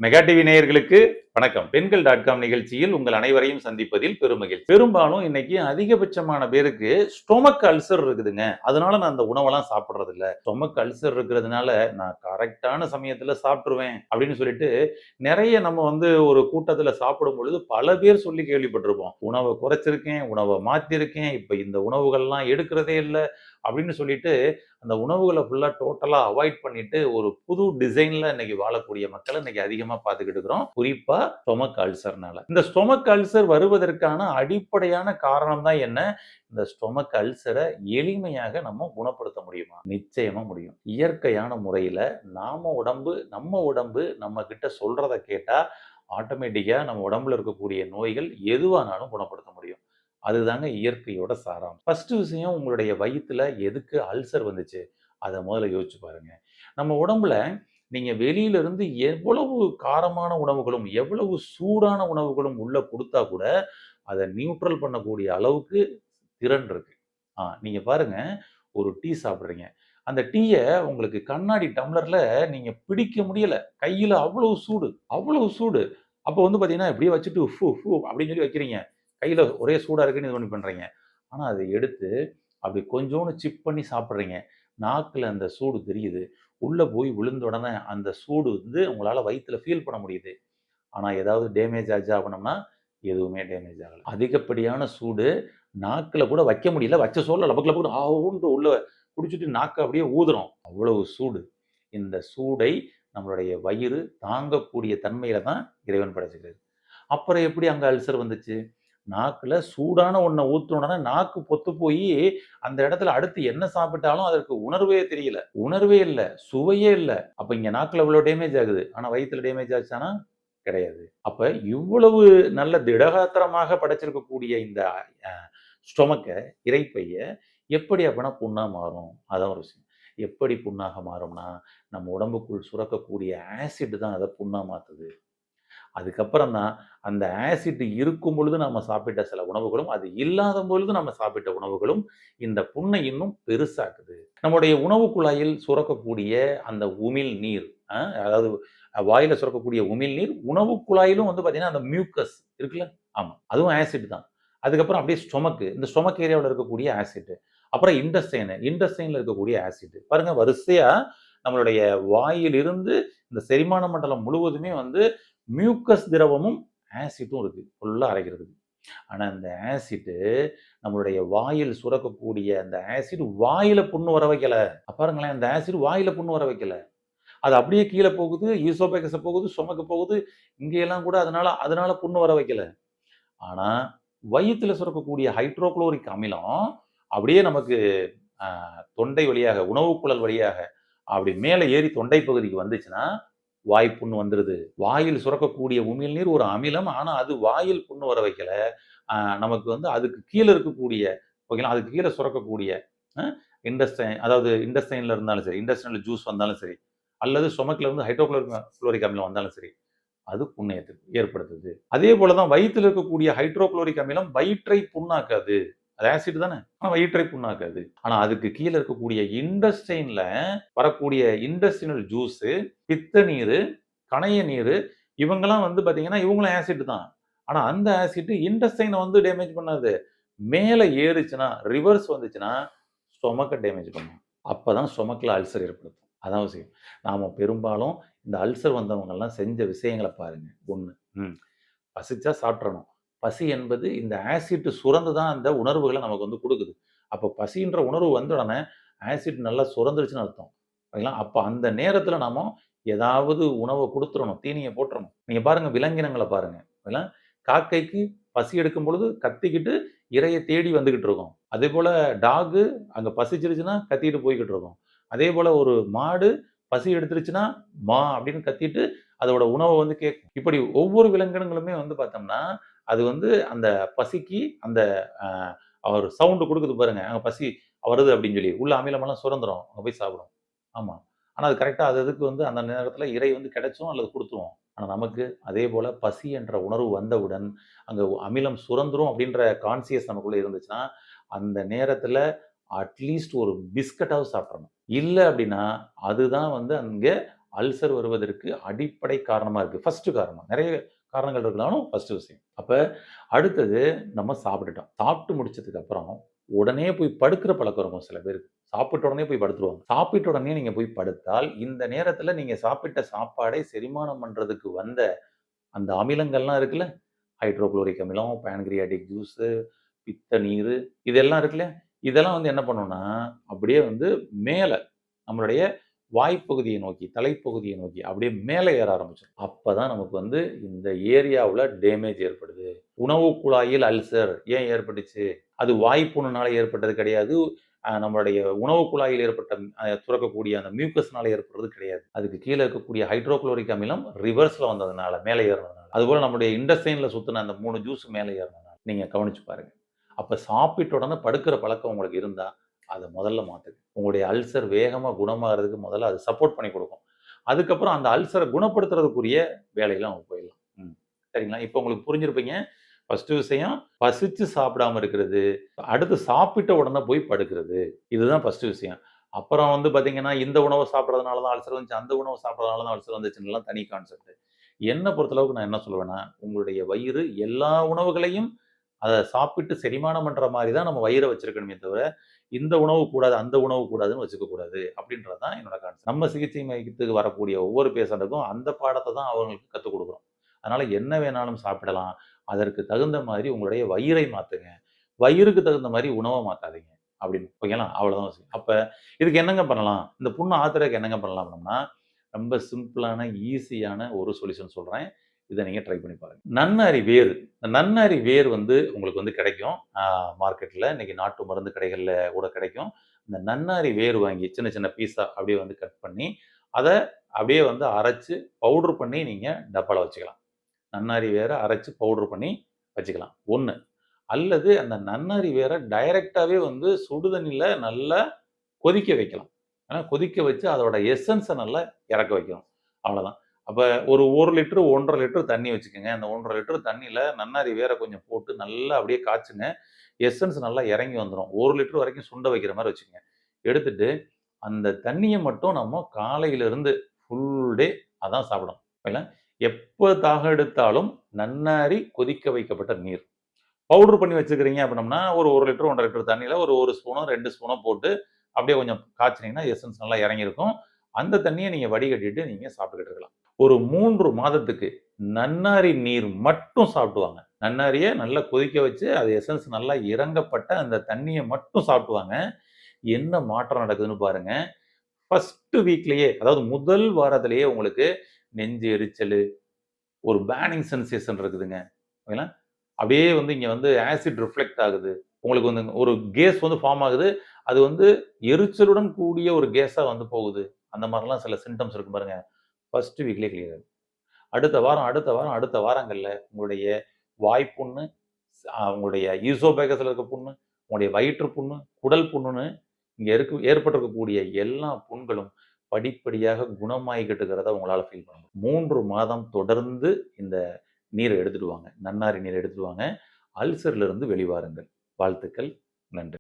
Mega TV நேயர்களுக்கு வணக்கம். பெண்கள்.com நிகழ்ச்சியில் உங்கள் அனைவரையும் சந்திப்பதில் பெருமகிழ்ச்சி. பெரும்பாலும் இன்னைக்கு அதிகபட்சமான பேருக்கு ஸ்டொமக் அல்சர் இருக்குதுங்க. அதனால நான் அந்த உணவெல்லாம் சாப்பிடுறது இல்ல. ஸ்டொமக் அல்சர் இருக்கிறதுனால நான் கரெக்டான சமயத்துல சாப்பிட்டுருவேன் அப்படின்னு சொல்லிட்டு நிறைய நம்ம ஒரு கூட்டத்துல சாப்பிடும் பொழுது பல பேர் சொல்லி கேள்விப்பட்டிருப்போம். உணவை குறைச்சிருக்கேன், உணவை மாத்திருக்கேன், இப்ப இந்த உணவுகள்லாம் எடுக்கிறதே இல்லை அப்படின்னு சொல்லிட்டு அந்த உணவுகளை ஃபுல்லா டோட்டலா அவாய்ட் பண்ணிட்டு ஒரு புது டிசைன்ல இன்னைக்கு வாழக்கூடிய மக்கள் இன்னைக்கு அதிகமா பார்த்துக்கிட்டு இருக்கிறோம். குறிப்பா ஸ்டொமக் அல்சர்னால. இந்த ஸ்டொமக் அல்சர் வருவதற்கான அடிப்படையான காரணம் தான் என்ன? இந்த ஸ்டொமக் அல்சரை எளிமையாக நம்ம குணப்படுத்த முடியுமா? நிச்சயமா முடியும். இயற்கையான முறையில நம்ம உடம்பு நம்ம கிட்ட சொல்றத கேட்டா ஆட்டோமேட்டிக்கா நம்ம உடம்புல இருக்கக்கூடிய நோய்கள் எதுவானாலும் குணப்படுத்த முடியும். அதுதாங்க இயற்கையோட சாராம்சம். ஃபர்ஸ்ட் விஷயம், உங்களுடைய வயித்துல எதுக்கு அல்சர் வந்துச்சு? அத முதல்ல யோசிச்சு பாருங்க. நம்ம உடம்புல நீங்க வெளியில இருந்து எவ்வளவு காரமான உணவுகளும், எவ்வளவு சூடான உணவுகளும் உள்ள குடுத்தா கூட, அத நியூட்ரல் பண்ணக்கூடிய அளவுக்கு திறன் இருக்கு. நீங்க பாருங்க, ஒரு டீ சாப்பிடுறீங்க. அந்த டீய உங்களுக்கு கண்ணாடி டம்ளர்ல நீங்க பிடிக்க முடியல. கையில அவ்வளவு சூடு, அவ்வளவு சூடு. அப்ப பார்த்தீங்கன்னா, இப்படியே வச்சுட்டு ஃபு ஃபு அப்படின்னு சொல்லி வைக்கிறீங்க. கையில ஒரே சூடா இருக்குன்னு இது பண்ணி பண்றீங்க. ஆனா அத எடுத்து அப்படி கொஞ்சோண்டு சிப் பண்ணி சாப்பிடுறீங்க. நாக்குல அந்த சூடு தெரியுது. உள்ள போய் விழுந்த உடனே அந்த சூடு உங்களால வயித்துல ஃபீல் பண்ண முடியுது. ஆனா ஏதாவது டேமேஜ் ஆச்சா அப்படின்னம்னா, எதுவுமே டேமேஜ் ஆகல. அதிகப்படியான சூடு நாக்குல கூட வைக்க முடியல. வச்ச சோறுல லபக்கு லபக்குன்னு ஆவுன்ட்டு உள்ள குடிச்சிட்டு நாக்க அப்படியே ஊதுறோம். அவ்வளவு சூடு. இந்த சூடை நம்மளுடைய வயிறு தாங்கக்கூடிய தன்மையில தான் இறைவன் படைச்சிருக்காரு. அப்புறம் எப்படி அங்க அல்சர் வந்துச்சு? நாக்குல சூடான ஒண்ண ஊத்துன உடனே நாக்கு பொத்து போயி, அந்த இடத்துல அடுத்து என்ன சாப்பிட்டாலும் அதற்கு உணர்வே தெரியல. உணர்வே இல்ல. சுவையே இல்ல. அப்ப இங்க நாக்குல இவ்வளோ டேமேஜ் ஆகுது. ஆனா வயித்துல டேமேஜ் ஆச்சான்னா? கிடையாது. அப்ப இவ்வளவு நல்ல திடகாத்திரமாக படைச்சிருக்கக்கூடிய இந்த அ ஸ்டொமக்க, இரைப்பைய எப்படி அப்பன்னா புண்ணா மாறும்? அதான் ஒரு விஷயம். எப்படி புண்ணாக மாறும்னா, நம்ம உடம்புக்குள் சுரக்கக்கூடிய ஆசிட் தான் அத புண்ணா மாத்துது. அதுக்கப்புறம் தான் அந்த ஆசிட் இருக்கும் பொழுது நம்ம சாப்பிட்ட சில உணவுகளும், அது இல்லாத பொழுது நம்ம சாப்பிட்ட உணவுகளும் இந்த புண்ணை இன்னும் பெருசாக்குது. நம்முடைய உணவு குழாயில் சுரக்கக்கூடிய அந்த உமிழ் நீர், அதாவது வாயில சுரக்கக்கூடிய உமிழ் நீர், உணவு குழாயிலும் பார்த்தீங்கன்னா, அந்த மியூக்கஸ் இருக்குல்ல? ஆமா. அதுவும் ஆசிட் தான். அதுக்கப்புறம் அப்படியே இந்த ஸ்டொமக் ஏரியாவுல இருக்கக்கூடிய ஆசிட். அப்புறம் இன்டெஸ்டைன்ல இருக்கக்கூடிய ஆசிட். பாருங்க வரிசையா நம்மளுடைய வாயிலிருந்து இந்த செரிமான மண்டலம் முழுவதுமே மியூக்கஸ் திரவமும், ஆசிட்டும் இருக்கு. ஃபுல்லா அரைக்கிறதுக்கு. ஆனா இந்த ஆசிட் நம்மளுடைய வாயில் சுரக்கக்கூடிய அந்த ஆசிட் வாயில புண்ணு வர வைக்கல. பாருங்களேன், அந்த ஆசிட் வாயில புண்ணு வர வைக்கல. அது அப்படியே கீழ போகுது, ஈசோபேகஸ போகுது, ஸ்டொமக் போகுது. இங்கெல்லாம் கூட அதனால புண்ணு வர வைக்கல. ஆனா வயித்துல சுரக்கக்கூடிய ஹைட்ரோகுளோரிக் அமிலம் அப்படியே நமக்கு தொண்டை வழியாக, உணவு குழல் வழியாக அப்படி மேல ஏறி தொண்டை பகுதிக்கு வந்துச்சுன்னா, வாய் புண்ணு வந்துருது. வாயில் சுரக்கக்கூடிய உமிழ்நீர் ஒரு அமிலம். ஆனா அது வாயில் புண்ணு வர வைக்கல. நமக்கு அதுக்கு கீழ இருக்கக்கூடிய, ஓகேங்களா? அதுக்கு கீழ சுரக்கக்கூடிய அ அதாவது இன்டெஸ்டைன்ல இருந்தாலும் சரி, இன்டெஸ்டைனல் ஜூஸ் வந்தாலும் சரி, அல்லது ஸ்டொமக்ல இருந்து ஹைட்ரோகுளோரிக் அமிலம் வந்தாலும் சரி, அது புண்ணை ஏற்படுத்துது. அதே போல தான் வயித்துல இருக்கக்கூடிய ஹைட்ரோகுளோரிக் அமிலம் வயிற்றை புண்ணாக்காது. அது ஆசிட் தானே. ஆனா வயிற்றை புண்ணாக்காது. ஆனா அதுக்கு கீழ இருக்கக்கூடிய இன்டெஸ்டைன்ல வரக்கூடிய இன்டெஸ்டினல் ஜூஸ், பித்த நீரு, கணைய நீரு, இவங்கலாம் பார்த்தீங்கன்னா, இவங்களும் ஆசிட் தான். ஆனா அந்த ஆசிட் இன்டெஸ்டைன டேமேஜ் பண்ணாது. மேல ஏறுச்சுன்னா, ரிவர்ஸ் வந்துச்சுன்னா, ஸ்டொமக்க டேமேஜ் பண்ணும். அப்பதான் ஸ்டொமக்ல அல்சர் ஏற்படுத்தும். அதான் விஷயம். நாம பெரும்பாலும் இந்த அல்சர் வந்தவங்கலாம் செஞ்ச விஷயங்கள பாருங்க. 1 பசிச்சா சாப்பிட்றணும். பசி என்பது இந்த ஆசிட் சுரந்து தான் அந்த உணர்வுகள நமக்கு குடுக்குது. அப்ப பசின்ற உணர்வு வந்த உடனே ஆசிட் நல்லா சுரந்துருச்சுன்னு அர்த்தம். சரிங்களா? அப்ப அந்த நேரத்துல நாம ஏதாவது உணவ குடுத்துறணும். தீனிய போட்டுறணும். நீங்க பாருங்க, விலங்கினங்கள பாருங்க. காக்கைக்கு பசி எடுக்கும் பொழுது கத்திக்கிட்டு இரைய தேடி வந்துகிட்டு இருக்கும். அதேபோல டாக் அங்க பசிச்சிருச்சுன்னா கத்திட்டு போய்க்கிட்டு இருக்கும். அதேபோல ஒரு மாடு பசி எடுத்துருச்சுன்னா, மா அப்படின்னு கத்திட்டு அதோட உணவ கேட்கும். இப்படி ஒவ்வொரு விலங்கினங்களுமே பார்த்தோம்னா, அது அந்த பசிக்கு அந்த அ ஒரு சவுண்ட் குடுக்குது பாருங்க. அங்க பசி வருது அப்படின்னு சொல்லி. உள்ள அமிலமெல்லாம் சுரந்துரும். அங்க போய் சாப்பிடும். ஆமா. ஆனா அது கரெக்ட்டா அது அதுக்கு அந்த நேரத்துல இரை கிடைச்சும் அல்லது குடுத்துரும். ஆனா நமக்கு அதே போல பசி என்ற உணர்வு வந்தவுடன், அங்க அமிலம் சுரந்துரும் அப்படின்ற கான்ஷியஸ் நமக்குள்ள இருந்துச்சுன்னா, அந்த நேரத்துல அட்லீஸ்ட் ஒரு பிஸ்கட்டாவது சாப்பிட்றணும். இல்ல அப்படின்னா, அதுதான் அங்க அல்சர் வருவதற்கு அடிப்படை காரணமா இருக்கு. ஃபர்ஸ்ட் காரணம். நெறைய காரணங்கள் இருந்தாலும் ஃபர்ஸ்ட் விஷயம். அப்ப அடுத்தது நம்ம சாப்பிட்டுட்டோம். சாப்பிட்டு முடிச்சதுக்கு அப்புறம் உடனே போய் படுக்கிற பழக்கம் இருக்கும் சில பேருக்கு. சாப்பிட்ட உடனே போய் படுத்துருவாங்க. சாப்பிட்ட உடனே நீங்க போய் படுத்தால், இந்த நேரத்தில நீங்க சாப்பிட்ட சாப்பாடை செரிமானம் பண்றதுக்கு வந்த அந்த அமிலங்கள்லாம் இருக்குல்ல, ஹைட்ரோகுளோரிக் அமிலம், பான்கிரியாட்டிக் ஜூஸு, பித்த நீரு இதெல்லாம் இருக்குல்ல, இதெல்லாம் வந்து என்ன பண்ணும்னா, அப்படியே வந்து மேல நம்மளுடைய வாய்ப்பகுதிய நோக்கி, தலைப்பகுதிய நோக்கி அப்படியே மேல ஏற ஆரம்பிச்சுரும். அப்பதான் நமக்கு வந்து இந்த ஏரியாவுல டேமேஜ் ஏற்படுது. உணவு குழாயில் அல்சர் ஏன் ஏற்பட்டுச்சு? அது வாய்ப்புண்ணுனால ஏற்பட்டது கிடையாது. நம்மளுடைய உணவு குழாயில் ஏற்பட்ட சுரக்கக்கூடிய அந்த மியூக்கஸ்னால ஏற்படுறது கிடையாது. அதுக்கு கீழ இருக்கக்கூடிய ஹைட்ரோகுளோரிக் அமிலம் ரிவர்ஸ்ல வந்ததுனால, மேல ஏறுனதுனால. அதுபோல நம்முடைய இன்டெஸ்டைன்ல சுத்துன அந்த 3 ஜூஸ் மேல ஏறுனதுனால. நீங்க கவனிச்சு பாருங்க. அப்ப சாப்பிட்ட உடனே படுக்கிற பழக்கம் உங்களுக்கு இருந்தா, அத முதல்ல மாத்துங்க. உங்களுடைய அல்சர் வேகமா குணமாகறதுக்கு முதல்ல அது சப்போர்ட் பண்ணி குடுக்கும். அதுக்கப்புறம் அந்த அல்சர குணப்படுத்துறதுக்குரிய வேலையில அவங்க போயிடலாம். சரிங்களா? இப்ப உங்களுக்கு புரிஞ்சிருப்பீங்க. ஃபர்ஸ்ட் விஷயம் பசிச்சு சாப்பிடாம இருக்கிறது. அடுத்து சாப்பிட்ட உடனே போய் படுக்கிறது. இதுதான் ஃபர்ஸ்ட் விஷயம். அப்புறம் வந்து பார்த்தீங்கன்னா, இந்த உணவ சாப்பிடுறதுனால தான் அல்சர் வந்துச்சு, அந்த உணவ சாப்பிடுறதுனால தான் அல்சர் வந்துச்சுன்னுலாம் தனி கான்செப்ட். என்ன பொறுத்தளவுக்கு நான் என்ன சொல்லுவேன்னா, உங்களுடைய வயிறு எல்லா உணவுகளையும் அத சாப்பிட்டு செரிமானம் பண்ற மாரி தான் நம்ம வயிற வச்சிருக்கணுமே தவிர, இந்த உணவு கூடாது, அந்த உணவு கூடாதுன்னு வச்சுக்க கூடாது. அப்படின்றது தான் என்னோட கான்செப்ட். நம்ம சிகிச்சை மையத்துக்கு வரக்கூடிய ஒவ்வொரு பேஷண்ட்டுக்கும் அந்த பாடத்த தான் அவங்களுக்கு கத்துக் குடுக்குறோம். அதனால என்ன வேணாலும் சாப்பிடலாம். அதற்கு தகுந்த மாதிரி உங்களுடைய வயிறை மாத்துங்க. வயிறுக்கு தகுந்த மாரி உணவ மாத்தாதீங்க. அப்படின்னு. ஓகேங்களா? அவ்வளோதான் விஷயம். அப்ப இதுக்கு என்னங்க பண்ணலாம்? இந்த புண்ண ஆத்துறதுக்கு என்னங்க பண்ணலாம் அப்படின்னம்னா, ரொம்ப சிம்பிளான, ஈஸியான ஒரு சொல்யூஷன் சொல்றேன். இத நீங்க ட்ரை பண்ணி பாருங்க. நன்னாரி வேர். இந்த நன்னாரி வேர் வந்து உங்களுக்கு வந்து கிடைக்கும். மார்க்கெட்ல இன்னைக்கு நாட்டு மருந்து கடைகள்ல கூட கிடைக்கும். இந்த நன்னாரி வேர் வாங்கி சின்ன சின்ன பீஸா அப்படியே வந்து கட் பண்ணி, அத அப்படியே வந்து அரைச்சு பவுடர் பண்ணி நீங்க டப்பால வச்சுக்கலாம். நன்னாரி வேர அரைச்சு பவுடர் பண்ணி வச்சுக்கலாம். 1 அல்லது அந்த நன்னாரி வேர டைரக்ட்டாவே வந்து சுடு தண்ணீல நல்லா கொதிக்க வைக்கலாம். கொதிக்க வச்சு அதோட எசன்ஸ நல்லா இறக்க வைக்கணும். அவ்வளதான். அப்ப ஒரு 1 லிட்டர், 1 1/2 லிட்டர் தண்ணி வச்சுக்கங்க. அந்த 1 1/2 லிட்டர் தண்ணீல நன்னாரி வேர கொஞ்சம் போட்டு நல்லா அப்படியே காய்ச்சுங்க. எசன்ஸ் நல்லா இறங்கி வந்துரும். 1 லிட்டர் வரைக்கும் சுண்ட வைக்கிற மாரி வச்சுக்கங்க. எடுத்துட்டு அந்த தண்ணிய மட்டும் நம்ம காலையிலிருந்து ஃபுல் டே அதான் சாப்பிடணும். இல்ல எப்ப தாகம் எடுத்தாலும் நன்னாரி கொதிக்க வைக்கப்பட்ட நீர். பவுடர் பண்ணி வச்சுக்கிறீங்க அப்படின்னம்னா, ஒரு 1 லிட்டர், 1 1/2 லிட்டர் தண்ணீல ஒரு 1 ஸ்பூனோ, 2 ஸ்பூனோ போட்டு அப்படியே கொஞ்சம் காய்ச்சுனீங்கன்னா, எசன்ஸ் நல்லா இறங்கியிருக்கும். அந்த தண்ணீய நீங்க வடிகட்டிட்டு நீங்க சாப்பிட்டுக்கிட்டு இருக்கலாம். ஒரு 3 மாதத்துக்கு நன்னாரி நீர் மட்டும் சாப்பிட்டு வாங்க. நன்னாரிய நல்லா கொதிக்க வச்சு, அது எசன்ஸ் நல்லா இறங்கப்பட்ட அந்த தண்ணீய மட்டும் சாப்பிட்டு வாங்க. என்ன மாற்றம் நடக்குதுன்னு பாருங்க. ஃபர்ஸ்ட் வீக்லயே அதாவது முதல் வாரத்திலேயே உங்களுக்கு நெஞ்சு எரிச்சலு, ஒரு பேர்னிங் சென்சேஷன் இருக்குதுங்க. ஓகேங்களா? அப்படியே வந்து இங்க வந்து ஆசிட் ரிஃப்ளெக்ட் ஆகுது. உங்களுக்கு வந்து ஒரு கேஸ் வந்து ஃபார்ம் ஆகுது. அது வந்து எரிச்சலுடன் கூடிய ஒரு கேஸா வந்து போகுது. அந்த மாரிலாம் சில சிம்ப்டம்ஸ் இருக்கும் பாருங்க. ஃபர்ஸ்ட் வீக்லயே கிளியர் ஆகுது. அடுத்த வாரம், அடுத்த வாரம், அடுத்த வாரங்கள்ல உங்களுடைய வாய்ப்புண்ணு, உங்களுடைய ஈசோபேகஸ்ல இருக்க புண்ணு, உங்களுடைய வயிற்று புண்ணு, குடல் புண்ணுன்னு இங்க ஏற்பட்டிருக்கக்கூடிய எல்லா புண்களும் படிப்படியாக குணமாகிக்கிட்டு இருக்கிறத உங்களால ஃபீல் பண்ண முடியும். 3 மாதம் தொடர்ந்து இந்த நீர எடுத்துட்டு வாங்க. நன்னாரி நீர எடுத்துட்டு வாங்க. அல்சர்ல இருந்து வெளிவாருங்கள். வாழ்த்துக்கள். நன்றி.